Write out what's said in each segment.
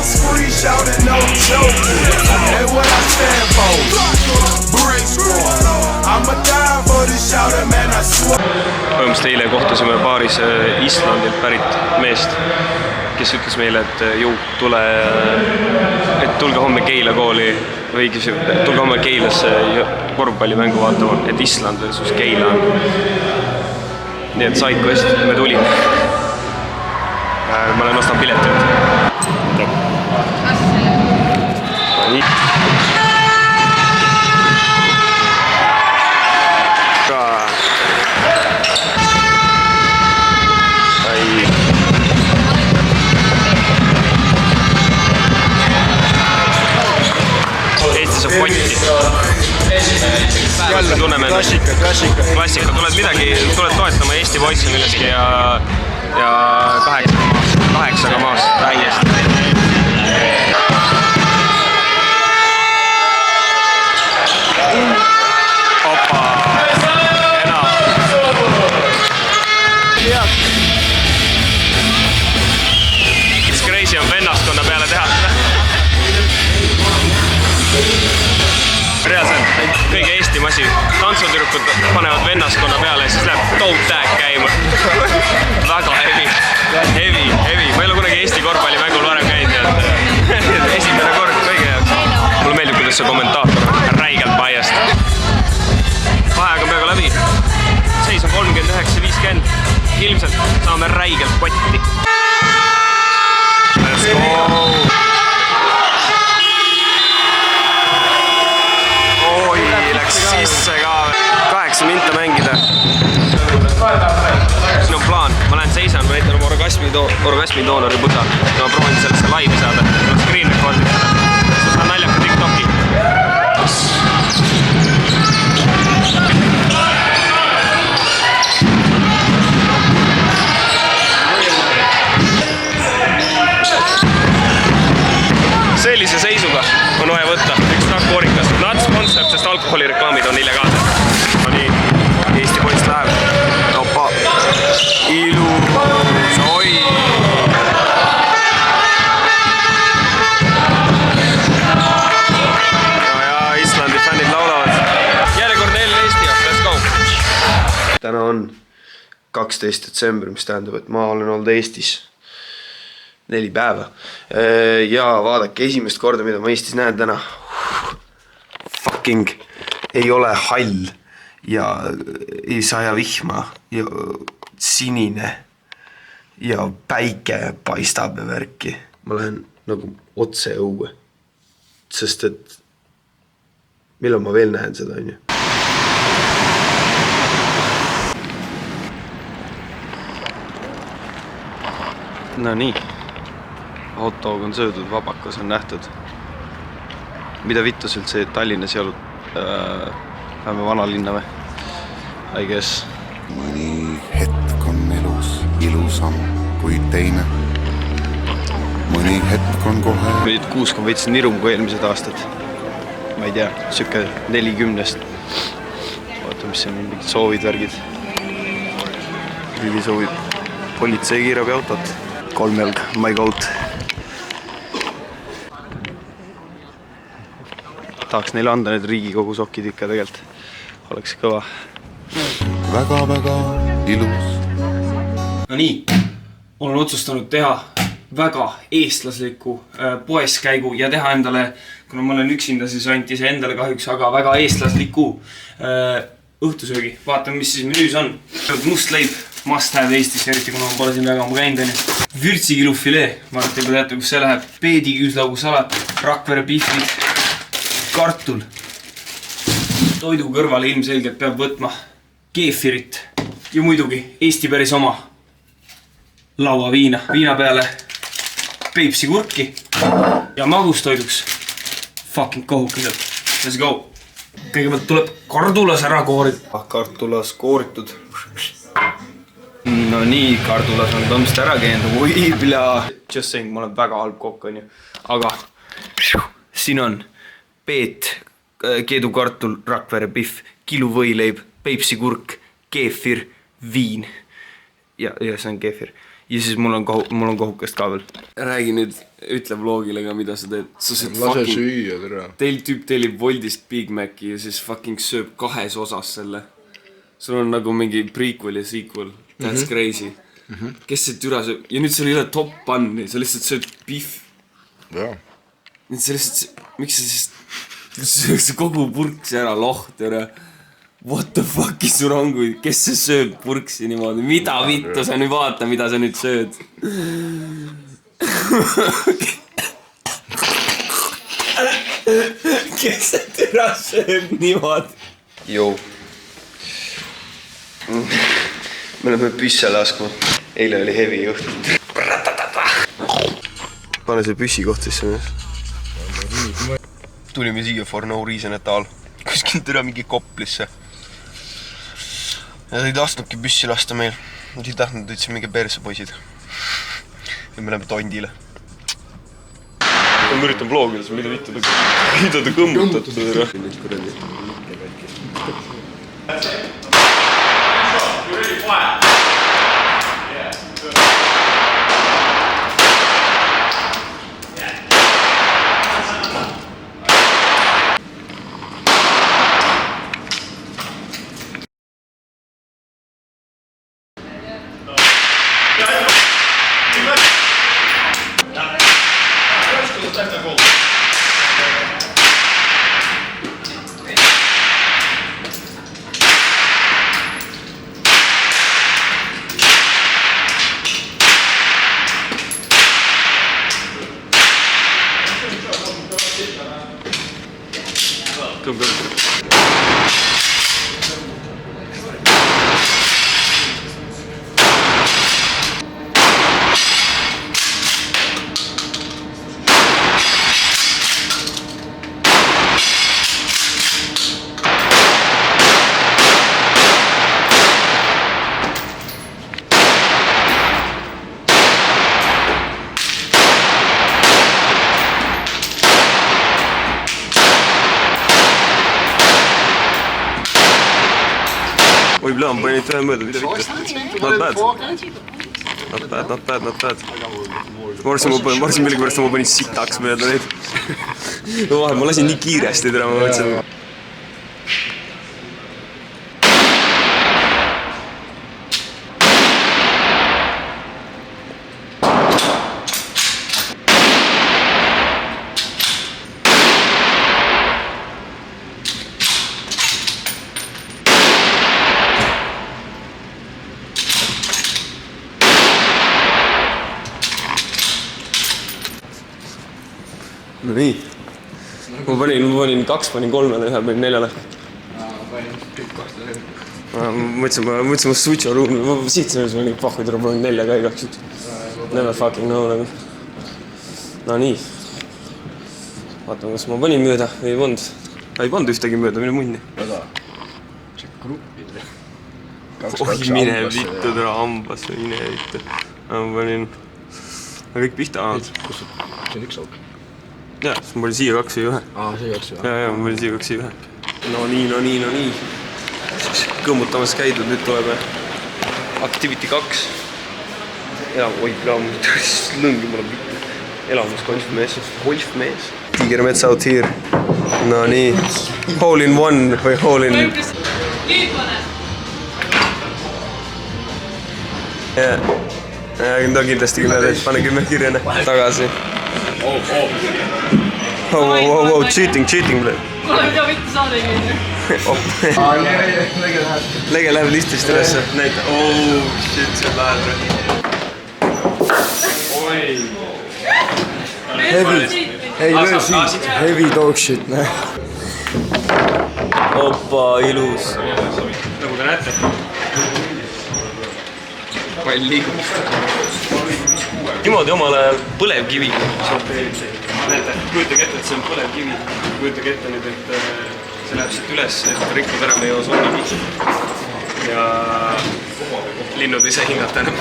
spree, shouting no joke. That's what I stand for. Brick squad. I'ma die for this shouting, man, I swear. Põhimõtteliselt eile kohtusime baaris Islandilt pärit meest, kes ütles meile, et tulge homme Keila kooli või tulge homme Keilasse korvpallimängu vaatama, et Island versus Keila on. Nii et said quest, me tulime. Ma olen ostan piletit. Nii. Eestis on potti. Jälle tunneme klassika. Tuled toetama Eesti poissi millestki ja 8 maas täiesti. Opa, enam. Mis crazy on vennaskonna peale teha? Reaalselt kõige Eesti masi. Tantsutürkud panevad vennaskonna peale ja siis läheb toe tag käima. Väga heavy. Ma ei ole kunagi Eesti korvpallimängul varem käinud. Esimene kord kõige jaoks. Mulle meeldib, kuidas see kommentaator on räigelt biased. Vaheaeg on peaaegu läbi. Seis on 39-50. Ilmselt saame räigelt potti. Let's go! Sisse ka 8 minta mängida. Siin on plaan, ma lähen seisan, ma näitan oma orgasmi doonori puta. Ma proovin sellesse laivi saada, screen record'id seda. Siis on naljaka TikToki. Sellise seisuga on vaja võtta üks narkoorikas. Nad sponsorab, sest alkoholireklaamid on illegaalsed. No nii, Eesti poist läheb. Opa, ilus, oi. No ja Islandi fännid laulavad. Järjekordne Eesti, let's go. Täna on 12. detsember, mis tähendab, et ma olen olnud Eestis 4 päeva. Ja vaadake, esimest korda, mida ma Eestis näen täna. Fucking ei ole hall ja ei saja vihma ja sinine ja päike paistab ja värki. Ma lähen nagu otse õue. Sest et millal ma veel näen seda, on ju? No nii. Hotdog on söödud, vabakas on nähtud. Mida vittus üldse Tallinnas ei olnud? Läheme vanalinna või? I guess. Mõni hetk on elus ilusam kui teine. Mõni hetk on kohe... Nüüd 6 on veits nirum kui eelmised aastad. Ma ei tea, süke 40-st. Vaata, mis on mingid soovid, värgid. Rivi soovib politsei kiirabi autot. 3 jalg, my goat. Tahaks neile anda need Riigikogu sokid ikka tegelikult. Oleks kõva. Väga ilus. No nii, olen otsustanud teha väga eestlasliku poeskäigu ja teha endale, kuna ma olen üksinda, siis ainult ise endale kahjuks, aga väga eestlasliku õhtusöögi. Vaatame, mis siis menüüs on. Must leib, must have Eestis, eriti kuna ma pole siin väga ammu käinud. Vürtsikilufilee, ma arvan, et teate, kus see läheb. Peediküüslaugu salat, Rakvere pihvid, kartul. Toidu kõrvale ilmselgelt peab võtma keefirit ja muidugi Eesti päris oma lauaviina. Viina peale Peipsi kurki ja magustoiduks fucking kohukesed. Let's go! Kõigepealt tuleb kardulas ära koorida. Kartulas kooritud. No nii, kartulas on tõmmist ära käinud. Oi, pila! Just saying, ma olen väga halb kokk, on ju. Aga siin on Peet, keedukartul, Rakvere pihv, kilu võileib, Peipsi kurk, keefir, viin. Ja see on keefir. ja siis mul on kohukest ka veel. räägi nüüd, ütle vlogile ka, mida sa teed. lase süüa, tere. Tüüp tellib Woldist Big Maci ja siis fucking sööb 2 osas selle. sul on nagu mingi prequel ja sequel. That's crazy. Kes see türa sööb? Ja nüüd sul ei ole top bun'i, sa lihtsalt sööd pihv. jaa. nüüd sa lihtsalt, miks sa siis kogu purksi ära lohti, What the fuck'i sul on, kui kes see sööb purksi niimoodi? Mida vittu sa nüüd vaata, mida sa nüüd sööd? Kes see türa sööb niimoodi? Jou. Me oleme püsse laskma. Eile oli heavy juht. Pane see püssi koht sisse mees. Tulime siia for no reason et all. Kuskilt üle mingi Koplisse. Ja ta ei tahtnudki püssi lasta meil. Nad ei tahtnud, et see mingi perse poisid. Ja me läheme tondile. Ma üritan vlogida, mida mida ta kõmmutatud. Oi plaan, panin nüüd vähe mööda, mida vittu. Not bad. Ma arvasin millegipärast, ma panin sitaks mööda neid. Vahel ma lasin nii kiiresti, tere ma mõtlesin. No nii. Ma panin 2, panin 3, 1, panin 4. Ma mõtlesin, ma switcho ruumi. Ma sihtsin, ma olin pahku, ma panin 4 ka igaks juht. Never fucking know nagu. No nii. Vaatame, kas ma panin mööda või ei pannud. Ei pannud ühtegi mööda, mine munni. Väga. See gruppid. Oi, mine vittu, tere hambas, mine vittu. Ma panin... Ma kõik pihta ahad. Kus see on 1 auk? Jaa, siis ma panin siia 2 või 1. Siia 2 või? Jaa, ma panin siia 2 või 1. No nii. Siis kõmmutamas käidud, nüüd tuleb Activity 2. Oi, lõngi mulle vittu. Elamus golfmees. Tiigermets out here. No nii. Hole in one või hole in... Jaa. Ta kindlasti pane 10 kirjane tagasi. Wow, cheating, blöd. Kuule, mida vittu sa tegid? Lege läheb listist ülesse, näita. Oh, shit, see on läheb. Heavy dog shit, näe. Opa, ilus. Nagu te näete. Pall liigub. Niimoodi omal ajal põlevkivi. Näete, kujutage ette, et see on põlevkivi. Kujutage ette nüüd, et see läheb siit üles, et rikkud ära meie osoonigi. Ja linnud ei saa hingata enam.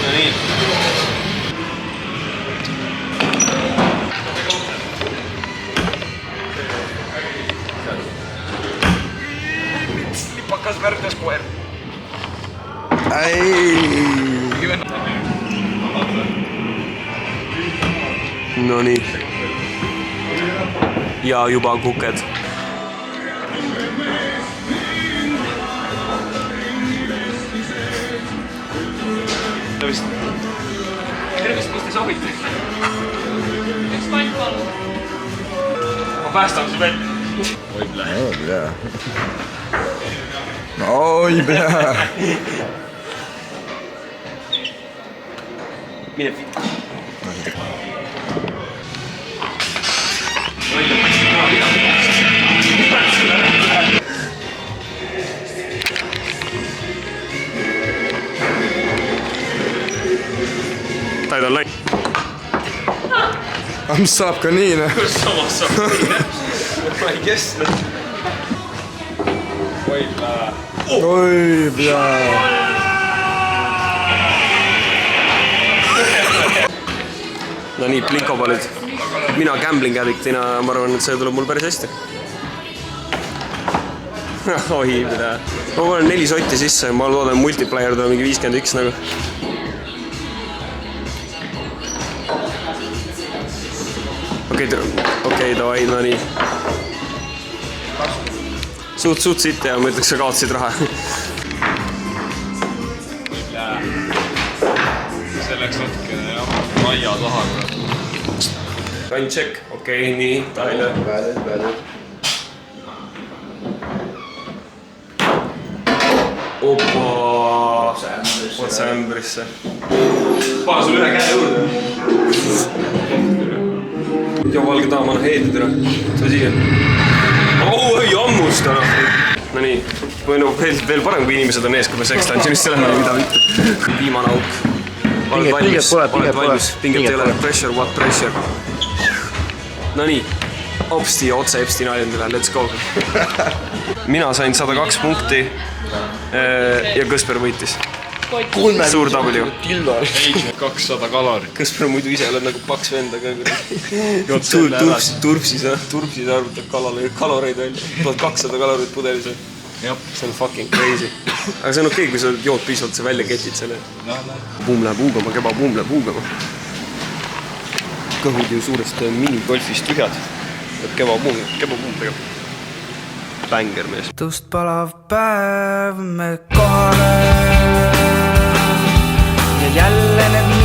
No nii. värvides koer. No nii. Ja juba kuked. Tervist, kus te soovite? Üks pant palun. Ma päästan su välja. Oi, bля. Mine. Ta ei ole läinud. Mis saab ka nii, ne? Samas saab. Ma ei kestnud. Oi, bля. No nii, plinkopallid. Mina gambling addictina, ma arvan, et see tuleb mul päris hästi. Oi, mida. Ma panen 4 sotti sisse, ma loodan multiplayer tuleb mingi 51 nagu. Okei, davai, no nii. Suht siit ja ma ütleks, sa kaotasid raha. See läks natuke maia taha. Run check, okei, nii, Tyler. Opa, otse ämbrisse. Pane sul ühe käe juurde. Ja valge daam, anna heedi türa. Tule siia. Ei ammusta, noh. No nii, veel parem kui inimesed on ees, kui me sextansionisse läheme, mida mitte. Viimane auk. Oled valmis, pinget ei ole, pressure, what pressure. No nii, Opsti ja otse Epstein Islandile, let's go. Mina sain 102 punkti ja Kõsper võitis. Suur W. 200 kalorit. Kõsper muidu ise oled nagu paks vend, aga turpsis arvutab kaloreid välja. 1200 kalorit pudelis. See on fucking crazy. Aga see on okei, kui sa jood piisavalt, sa välja ketid selle. Buum läheb huugama, kebabuum läheb huugama. Kõhud ju suurest minigolfist tühjad. Kebabuum tegeb. Bänger mees. Tust palav päev me kohale ja jälle need